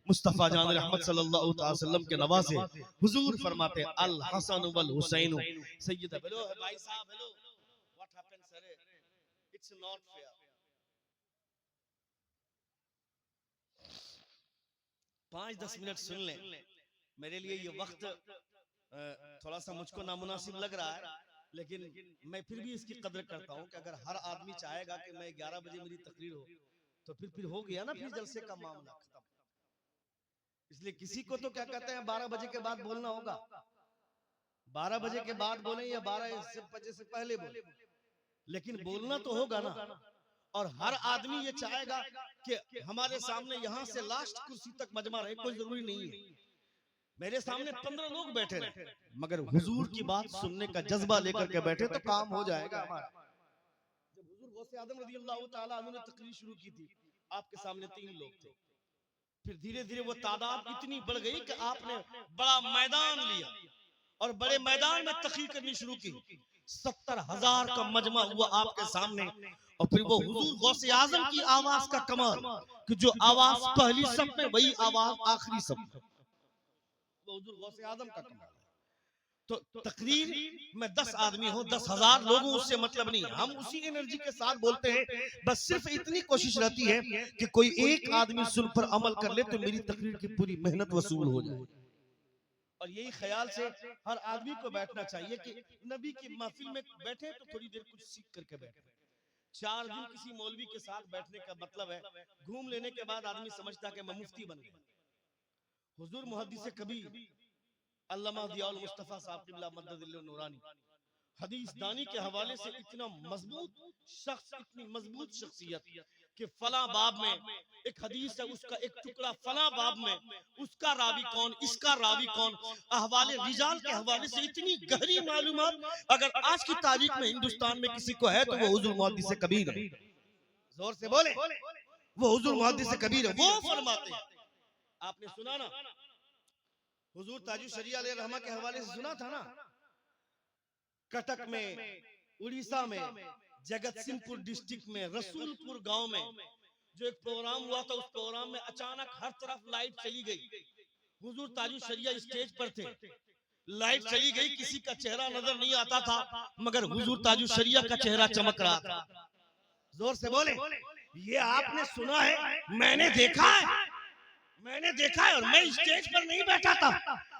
मुस्तफा जान रहमत सल्लल्लाहु ताला वसल्लम के नवासे, हुजूर फरमाते अल हसन वल हुसैन सैयद। हेलो भाई साहब, hello, what happened sir? It's not fair. 5-10 minute सुन लें। मेरे लिए ये वक्त थोड़ा सा मुझको नामुनासिब लग रहा है, लेकिन मैं फिर भी इसकी कदर करता हूं कि अगर हर आदमी चाहेगा कि मैं 11 बजे मेरी तकरीर हो तो फिर हो गया ना, फिर जलसे का मामला खत्म। इसलिए किसी को तो क्या कहते हैं 12 बजे के बाद बोलना होगा, 12 बजे के बाद बोले या 12 बजे से पहले बोले, लेकिन बोलना तो होगा ना। और हर आदमी ये चाहेगा कि हमारे सामने यहाँ से लास्ट कुर्सी तक मजमा रहे, कोई जरूरी नहीं है मेरे सामने 15 लोग बैठे रहे, मगर हुजूर की बात सुनने का जज्बा लेकर के बैठे तो काम हो जाएगा हमारा। जब हुजूर गौसे आदम रज़ियल्लाहु ताला अन्हु ने तकरीर शुरू की थी, आपके सामने 3 लोग थे, फिर धीरे धीरे वो तादाद इतनी बढ़ गई कि आपने बड़ा मैदान लिया और बड़े मैदान में तकरीर करनी शुरू की। 70,000 का मजमा हुआ आपके सामने, और फिर वो हुजूर गौसे आजम की आवाज का कमाल कि जो आवाज पहली सब में वही आवाज आखिरी सब में, वो हुजूर गौसे आजम का कमाल है। तो तकरीर में 10 आदमी हो, 10,000 लोगों, उससे मतलब नहीं। हम उसी एनर्जी के साथ बोलते हैं, बस सिर्फ इतनी कोशिश रहती है कि कोई एक आदमी सुन पर अमल कर ले तो मेरी तकरीर की पूरी मेहनत वसूल हो जाए। और यही ख्याल से हर आदमी को बैठना चाहिए कि नबी की महफिल में बैठे तो थोड़ी देर कुछ सीख करके बैठे। 4 दिन किसी मौलवी के साथ बैठने का मतलब है घूम लेने के बाद आदमी समझता कि मैं मुफ्ती बन गया। हुजूर मुहद्दिस कबीर अल्लामा दियाउल मुस्तफा साहब किबला मददिल्लाह नूरानी हदीस दानी के हवाले से इतना मजबूत शख्स, इतनी मजबूत शख्सियत कि फला बाब में एक हदीस है, उसका एक टुकड़ा फला बाब में, उसका रावी कौन, इसका रावी कौन, अहवाले रिजाल के हवाले से इतनी गहरी मालूमात अगर आज की तारीख में हिंदुस्तान में किसी को है तो वो हुजूर मुहद्दिस कबीर है। जोर से बोले, वो हुजूर मुहद्दिस कबीर है। वो फरमाते हैं, आपने सुना ना, हुजूर ताजुल शरिया अलैहि रहमा के हवाले से सुना था ना, कटक में, उड़ीसा में, जगत सिंहपुर डिस्ट्रिक्ट में, रसूलपुर गांव में जो एक प्रोग्राम हुआ था, उस प्रोग्राम में अचानक हर तरफ लाइट चली गई। हुजूर ताजुल शरिया स्टेज पर थे, लाइट चली गई, किसी का चेहरा नजर नहीं आता था, मगर हुजूर ताजुल शरिया का चेहरा चमक रहा था। जोर से बोले, ये आपने सुना है, मैंने देखा है, मैंने देखा है, और मैं स्टेज पर नहीं बैठा था,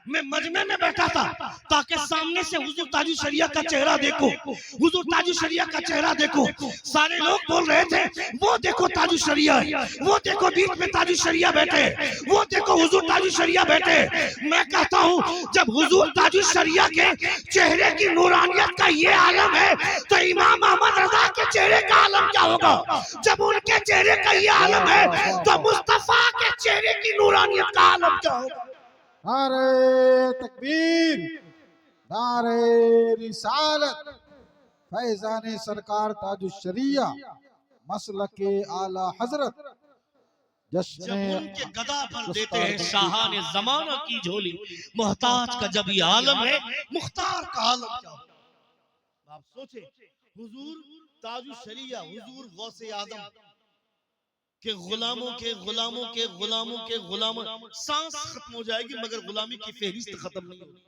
मैं मजमे में बैठा था ताकि सामने से हुजूर ताजुल शरिया का चेहरा देखो, हुजूर ताजुल शरिया का चेहरा देखो। सारे लोग बोल रहे थे वो देखो ताजुल शरिया, वो देखो बीच में ताजुल शरिया बैठे, वो देखो हुजूर ताजुल शरिया बैठे। मैं कहता हूँ जब हुजूर ताजुल शरिया के चेहरे की नूरानियत का ये आलम है तो इमाम अहमद रजा के चेहरे का आलम क्या होगा? जब उनके चेहरे का ये आलम है तो मुस्तफा के चेहरे की नूरानियत का आलम क्या होगा? नारे तकबीर, नारे रिसालत, फैजान सरकार ताजुल शरिया, मसलके आला हजरत, जब उनके गदा भर देते हैं शाहाने जमाना की झोली, मोहताज का जब ये आलम है मुख्तार का आलम क्या होगा? आप सोचे हुजूर ताजुल शरिया, हुजूर गौसे आजम के गुलामों के गुलामों के गुलामों के गुलामों, सांस खत्म हो जाएगी मगर गुलामी की फहरिस्त खत्म नहीं होगी।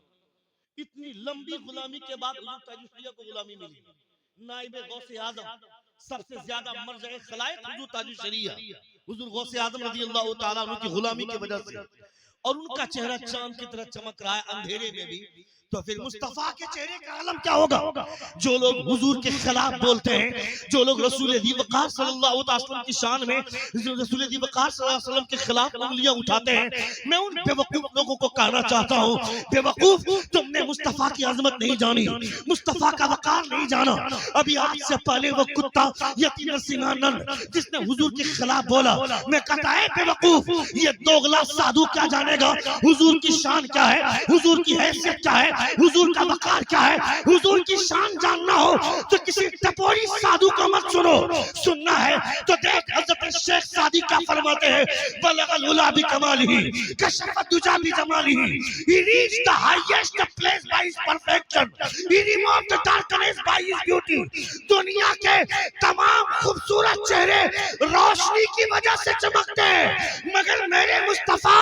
इतनी लंबी गुलामी के बाद हुजूर ताजुल शरिया को गुलामी मिली। नाइबे गौसे आजम, सबसे ज्यादा मर्ज़े खलाइक हुजूर ताजुल शरिया, हुजूर गौसे आजम रज़ी अल्लाह तआला अन्हु की गुलामी की वजह से, और उनका चेहरा चांद की तरह चमक रहा है अंधेरे में भी। तो फिर मुस्तफा के चेहरे का आलम क्या होगा? जो लोग हुजूर के खिलाफ बोलते हैं, जो लोग रसूल दी वक़ार सल्लल्लाहु अलैहि वसल्लम की शान में रसूल दी वक़ार सल्लल्लाहु अलैहि वसल्लम के खिलाफ उंगलियां उठाते हैं, मैं उन बेवकूफ लोगों को कहना चाहता हूं, बेवकूफ तुमने मुस्तफा की अजमत नहीं जानी, मुस्तफा का वक़ार नहीं जाना। अभी आज से पहले वो कुत्ता यतीम सिनानन जिसने हुजूर के खिलाफ बोला, मैं कहता है बेवकूफ, ये दोगला साधु क्या जानेगा हुजूर की शान क्या है, हुजूर की हैसियत क्या है, हुजूर का वक़ार क्या है। हुजूर की शान जानना हो तो किसी टपोरी साधु को मत सुनो, सुनना है तो देख हज़रत शेख सादी क्या फरमाते हैं, बलगल उला बि कमालिही कशफत दुजा बि जमालिही, he reached the highest place by his perfection, he removed the darkness by his beauty। दुनिया के तमाम खूबसूरत चेहरे रोशनी की वजह से चमकते हैं, मगर मेरे मुस्तफा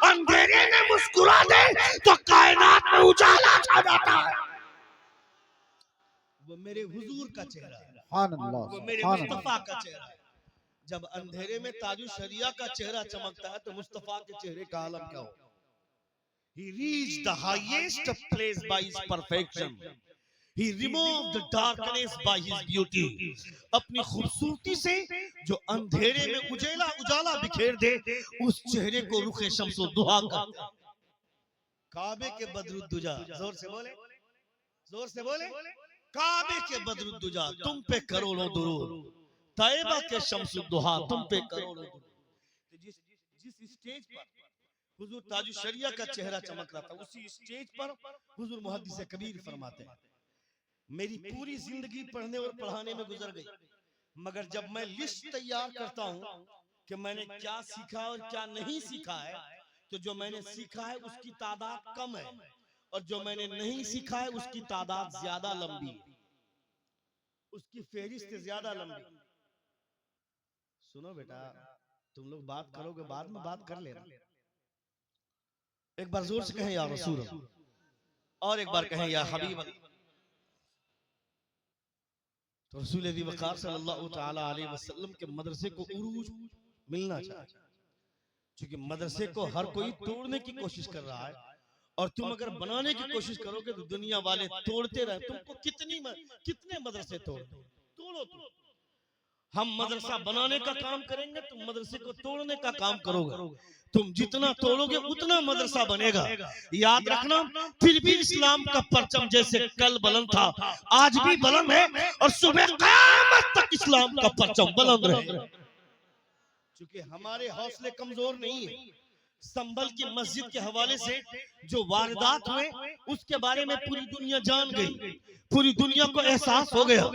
अंधेरे में मुस्कुरा दे तो कायनात में उजाला छा जाता है। वो मेरे हुजूर का चेहरा है, वो मेरे मुस्तफा का चेहरा है। जब अंधेरे में ताजुल शरिया का चेहरा चमकता है तो मुस्तफा के चेहरे का आलम क्या होगा? He reached the highest place by his perfection, he removed the darkness by his beauty। अपनी खूबसूरती से जो अंधेरे में उजाला बिखेर दे, उस चेहरे को रुखे शम्सो दुहा कहते हैं। काबे के बदरुद्दुजा, जोर से बोले, जोर से बोले, काबे के बदरुद्दुजा तुम पे करोड़ों दुरूद, तैयबा के शम्सुद्दुहा तुम पे करोड़ों दुरूद। जिस स्टेज पर हुजूर ताजुल शरिया का चेहरा चमक रहा था, उसी स्टेज पर हुजूर मुहद्दिस कबीर फरमाते हैं, मेरी पूरी जिंदगी पढ़ने और पढ़ाने में गुजर गई, मगर जब मैं लिस्ट तैयार करता हूँ कि मैंने क्या सीखा और क्या नहीं सीखा है, तो जो मैंने सीखा है उसकी तादाद कम है और जो मैंने नहीं सीखा है उसकी तादाद ज्यादा लंबी है, उसकी फहरिस्त ज्यादा लंबी। सुनो बेटा, तुम लोग बात करोगे बाद में बात कर लेना। एक बार जोर से कहें या रसूल, और एक बार कहें या हबीब। तो रसूल दी वक़ार सल्लल्लाहु तआला अलैहि वसल्लम के मदरसे को उरूज मिलना चाहिए, क्योंकि मदरसे को हर कोई तोड़ने की कोशिश कर रहा है, और तुम अगर बनाने की कोशिश करोगे तो दुनिया वाले तोड़ते रहे। तुमको कितने मदरसे तोड़ो तुम। हम मदरसा बनाने का काम करेंगे, तुम मदरसे को तोड़ने का काम करोगे। तुम जितना तोड़ोगे उतना मदरसा बनेगा। याद रखना, फिर भी इस्लाम का परचम जैसे कल बुलंद था आज भी बुलंद है, और सुबह क़यामत तक इस्लाम का परचम बुलंद रहेगा। क्योंकि हमारे हौसले कमजोर नहीं है। संभल की मस्जिद के हवाले से जो वारदात हुए उसके बारे में पूरी दुनिया जान गई, पूरी दुनिया को एहसास हो गया,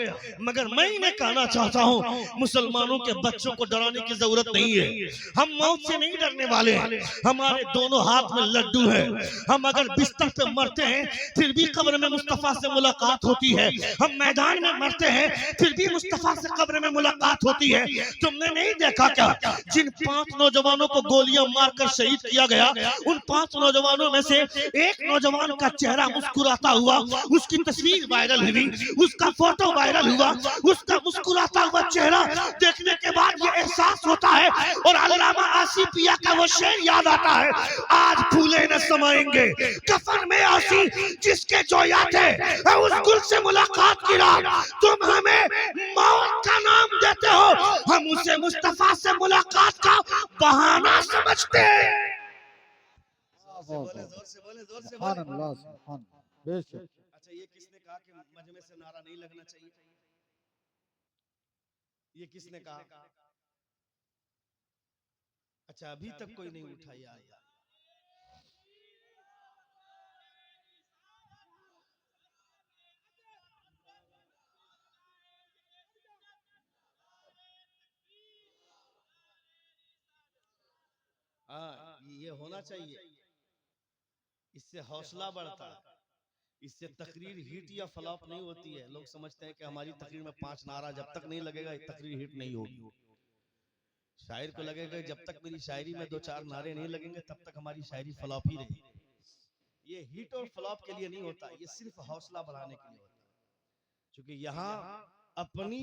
मगर मैं इन्हें कहना चाहता हूँ, मुसलमानों के बच्चों को डराने की जरूरत नहीं है। हम मौत से नहीं डरने वाले हैं, हमारे दोनों हाथ में लड्डू है। हम अगर बिस्तर पे मरते हैं फिर भी कब्र में मुस्तफा से मुलाकात होती है। हम मैदान में मरते हैं फिर भी मुस्तफा से कब्र में मुलाकात होती है। तुमने नहीं देखा क्या, जिन 5 नौजवानों को गोलियां मारकर शहीद किया गया, उन 5 नौजवानों में से एक नौजवान का चेहरा मुस्कुराता हुआ, उसकी तस्वीर वायरल हुई, उसका फोटो वायरल हुआ। उसका मुस्कुराता हुआ चेहरा देखने के बाद ये एहसास होता है, और अल्लामा आसिफिया का वो शेर याद आता है, आज फूले न समाएंगे कफन में आसी जिसके जोया थे, उस गुल से मुलाकात की रात तुम हमें मौत का नाम देते हो, हम उसे मुस्तफा से मुलाकात का बहाना समझते हैं। जोर से बोले सुभान अल्लाह, सुभान बेशक। अच्छा, ये किसने कहा कि मजमे से नारा नहीं लगना चाहिए? ये किसने कहा? अच्छा, अभी तक कोई नहीं उठा यार। हाँ, ये होना चाहिए, इससे हौसला बढ़ता है, इससे तकरीर हिट या फ्लॉप नहीं होती है। लोग समझते हैं कि हमारी तकरीर में 5 नारा जब तक नहीं लगेगा तकरीर हिट नहीं होगी। शायर को लगेगा जब तक मेरी शायरी में 2-4 नारे नहीं लगेंगे तब तक हमारी शायरी फ्लॉप ही रहेगी। ये हिट और फ्लॉप के लिए नहीं होता, ये सिर्फ हौसला बढ़ाने के लिए होता है। क्योंकि यहाँ अपनी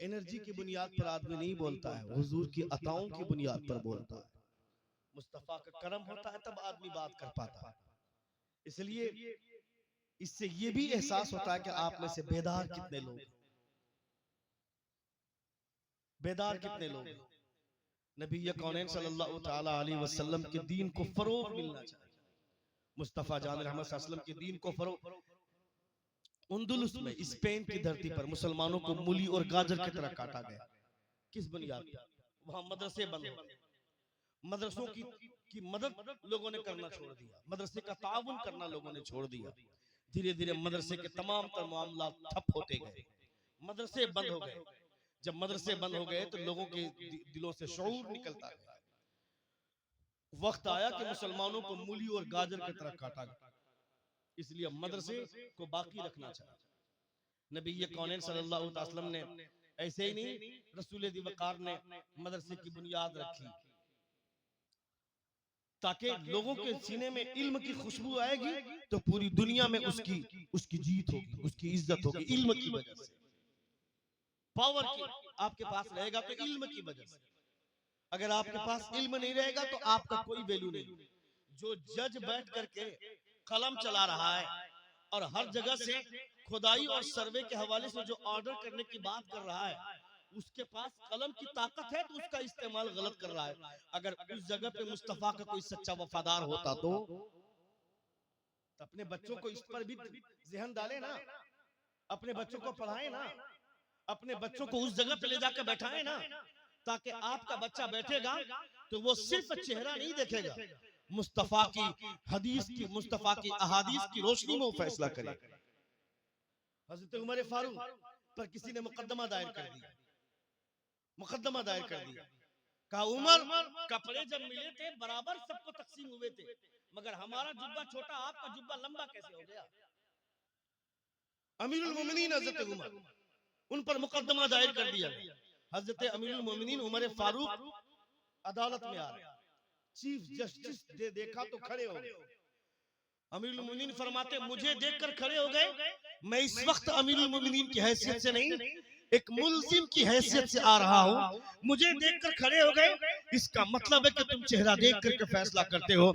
एनर्जी की बुनियाद पर आदमी नहीं बोलता है, हुजूर की अताओं की बुनियाद पर बोलता है। मुस्तफा का करम होता है तब आदमी बात कर पाता है। इसलिए इससे ये भी एहसास होता है कि आप में से बेदार कितने लोग, बेदार कितने लोग। नबी कौनैन सल्लल्लाहु तआला अलैहि वसल्लम के दीन को फरोग मिलना चाहिए। मुस्तफा जान रहमत सल्लल्लाहु अलैहि वसल्लम के दीन को फरोग। उंदुलुस में स्पेन की धरती पर मुसलमानों को मूली और गाजर की तरह काटा गया। किस बुनियाद पर? वहां मदरसे बंद हो गए, मदरसों की मदद लोगों ने करना छोड़ दिया, मदरसे का ताउन करना लोगों ने छोड़ दिया। धीरे धीरे मदरसे के तमाम तर मामला ठप होते गए, मदरसे बंद हो गए। जब मदरसे बंद हो गए तो लोगों के दिलों से शऊर निकलता गया। वक्त आया कि मुसलमानों को मूली और गाजर की तरह काटा गया। इसलिए मदरसे को बाकी रखना चाहिए। नबी कौनैन सल्लल्लाहु अलैहि वसल्लम ने ऐसे ही नहीं, रसूल दी वकार ने मदरसे की बुनियाद रखी ताकि लोगों के सीने में इल्म की खुशबू आएगी तो पूरी दुनिया में उसकी जीत होगी, उसकी इज्जत होगी। इल्म की वजह से, पावर की आपके पास रहेगा तो इल्म की वजह से। अगर आपके पास इल्म नहीं रहेगा तो आपका कोई वैल्यू नहीं। जो जज बैठ करके कलम चला रहा है और हर जगह से खुदाई और सर्वे के हवाले से जो ऑर्डर करने की बात कर रहा है, उसके पास कलम की ताकत है तो उसका इस्तेमाल गलत कर रहा है। अगर उस जगह पे मुस्तफा का कोई सच्चा वफादार होता तो अपने बच्चों को इस पर भी ज़हन डाले ना, अपने बच्चों को पढ़ाए ना, अपने बच्चों को उस जगह पे ले जाकर बैठाए ना, ताकि आपका बच्चा बैठेगा तो वो सिर्फ चेहरा नहीं देखेगा, मुस्तफा की हदीस की, मुस्तफा की अहादीस की रोशनी में वो फैसला करेगा। हजरत उमर फारूक पर किसी ने मुकदमा दायर कर दिया, मुकदमा दायर कर दिया। कहा उमर, कपड़े जब मिले थे बराबर सबको तकसीम हुए थे, मगर हमारा जुब्बा छोटा, आपका जुब्बा लंबा कैसे हो गया? अमीरुल मोमिनीन हजरत उमर, उन पर मुकदमा दायर कर दिया। हजरत अमीरुल मोमिनीन उमर फारूक अदालत में आ रहे, चीफ जस्टिस ने देखा तो खड़े हो गए। अमीरुल मोमिनीन फरमाते मुझे देखकर खड़े हो गए, मैं इस वक्त अमीरुल मोमिनीन की हैसियत से नहीं, एक मुल्जिम की हैसियत से आ रहा हूँ। मुझे देखकर खड़े हो गए, इसका मतलब है कि तुम चेहरा देख करके फैसला करते हो,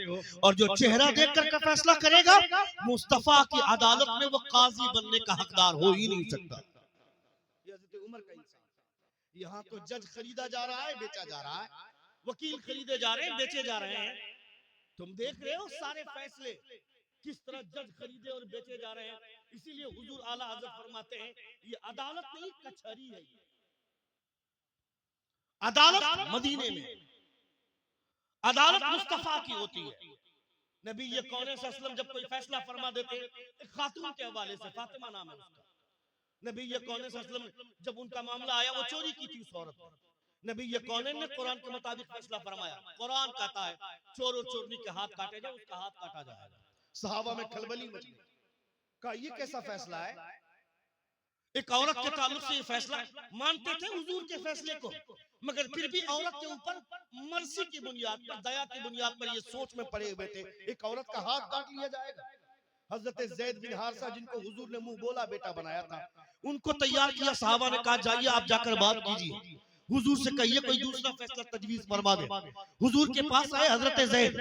और जो चेहरा देख करके फैसला करेगा मुस्तफा की अदालत में वो काजी बनने का हकदार हो ही नहीं सकता। उमर का इंसान, यहाँ तो जज खरीदा जा रहा है, बेचा जा रहा है, वकील खरीदे जा रहे हैं, बेचे जा रहे हैं। तुम देख रहे हो सारे फैसले किस तरह जज खरीदे और बेचे जा रहे हैं। इसीलिए हुजूर आला हज़रत फरमाते हैं ये अदालत नहीं कचहरी है। अदालत मदीने में, अदालत मुस्तफा की होती है। नबी कौनैन सल्लल्लाहु अलैहि वसल्लम जब कोई फैसला फरमा देते एक खातून के हवाले से, फातिमा नाम है उसका, नबी कौनैन सल्लल्लाहु अलैहि वसल्लम जब उनका मामला आया, वो चोरी की थी उस औरत ने, नबी कौनैन ने कुरान के मुताबिक फैसला फरमाया। कुरान कहता है चोर और चोरनी के हाथ काटे जाए, उसका हाथ काटा जाएगा। सहाबा में खलबली मच गई, कहा ये कैसा फैसला है? एक औरत के ताल्लुक से ये फैसला मानते थे हुजूर के फैसले को, मगर फिर भी औरत के ऊपर मर्जी की बुनियाद पर, दया की बुनियाद पर ये सोच में पड़े हुए थे एक औरत का हाथ काट लिया जाएगा। हजरत ज़ैद बिन हारिसा जिनको हुजूर ने मुंह बोला बेटा बनाया था, उनको तैयार किया। सहाबा ने कहा जाइए आप जाकर बात कीजिए। हुजूर से कहिए कोई दूसरा फैसला तजवीज फरमा दे। हुजूर के पास आए हजरत ज़ैद,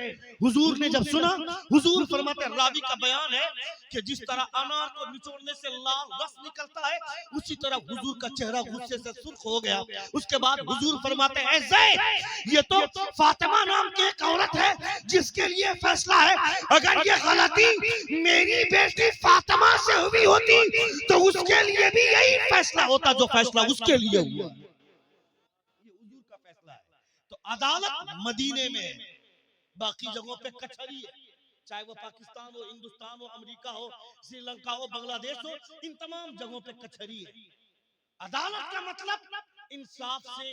हुजूर ने जब सुना, हुजूर फरमाते हैं, रावी का बयान है कि जिस तरह अनार को निचोड़ने से लाल रस निकलता है, उसी तरह हुजूर का चेहरा गुस्से से सुर्ख हो गया। उसके बाद हुजूर फरमाते हैं, ज़ैद ये तो फातिमा नाम की एक औरत है जिसके लिए फैसला है, अगर ये गलती मेरी बेटी फातिमा से हुई होती तो उसके लिए भी यही फैसला होता जो फैसला उसके लिए हुआ। तो अदालत मदीने में है, बाकी जगहों पे कचहरी है, चाहे वो पाकिस्तान हो, हिंदुस्तान हो, अमेरिका हो, श्रीलंका हो, बांग्लादेश हो, इन तमाम जगहों पे कचहरी है। अदालत का मतलब इंसाफ से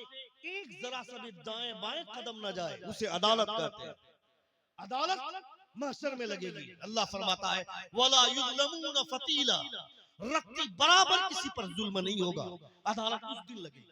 एक जरा सा भी दाएं बाएं कदम न जाए, उसे अदालत कहते हैं। अदालत महशर में लगेगी। अल्लाह फरमाता है, वला युज़लमून फतीला, रत्ती बराबर किसी पर जुल्म नहीं होगा। अदालत उस दिन लगेगी।